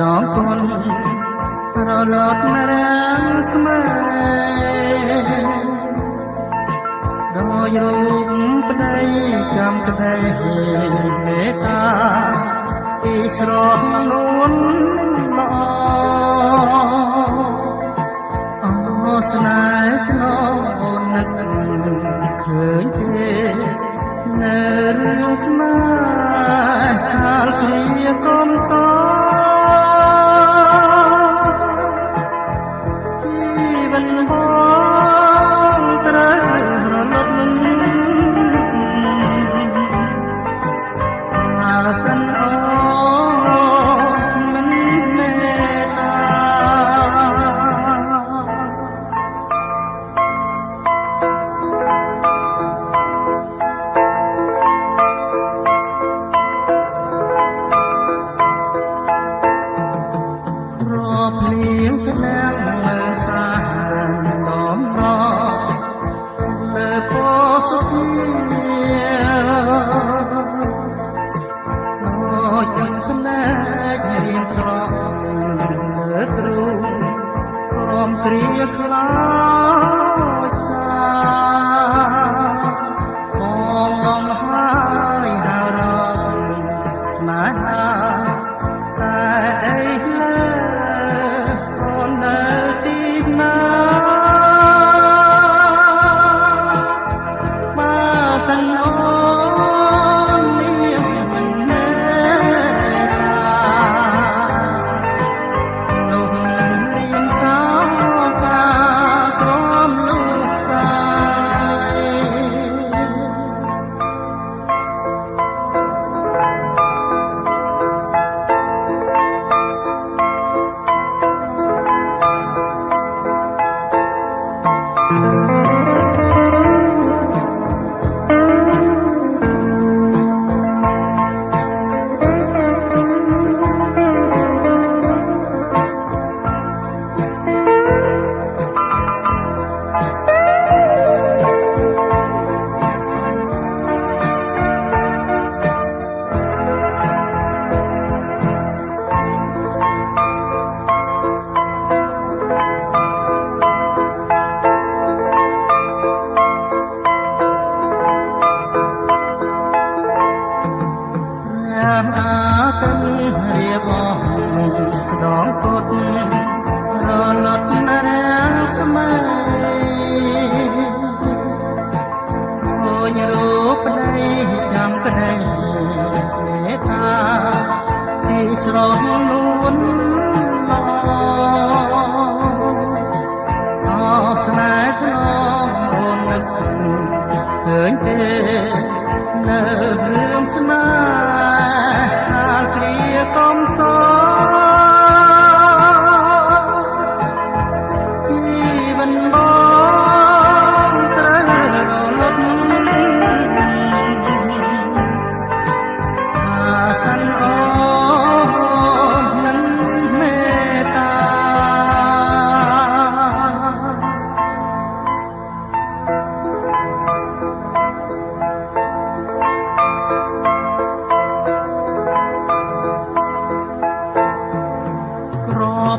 ដងគុណរលត់នរាំស្មែដោយរូបប្តីចាំក្តីមេត្តាពីស្រស់នួនល្អអស្នេហ៍ស្នងអូននឹកឃើញទេនៅរឿងស្នេហ៍កាលគ្រាកំសជីវិតបងត្រូវរលត់អាសិនអូមិនមេត្តាភ្លៀងក្លាំងលើសាដំណលើពោសុធាដូចភ្នែករៀងស្រស់លើទ្រូងក្រំគ្រាខ្លោចសាបងងំហើយហៅរងស្នេហាតែអីលើសិនអូននេះមិនមេត្តានោះរៀងសោកាក្រមលោកសាយអាទឹករៀបអស់ស្ដងពុតរលត់នរាំស្មែអូនរូបប្តីចាំក្តីមេត្តាពីស្រស់នួនល្អអស្នេហ៍ស្នងអូននឹកឃើញទេនៅរឿងស្នេហ៍កំសជីវិតបងត្រូវរលត់អាសិនអូនមិនមេត្តា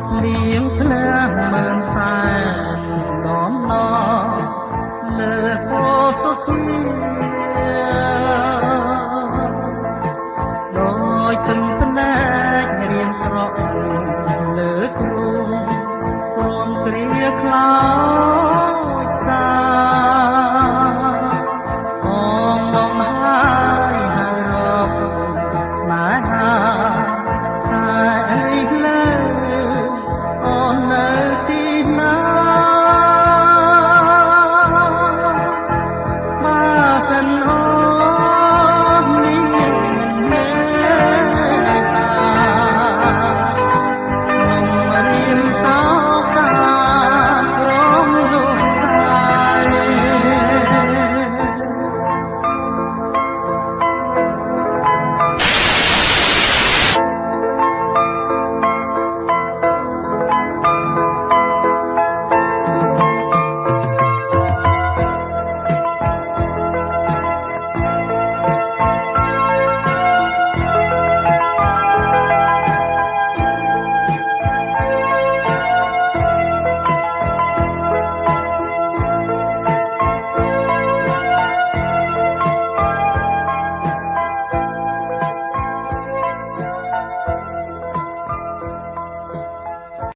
ភ្លៀងធ្លាក់មើលសែនដំណលើពោសុធា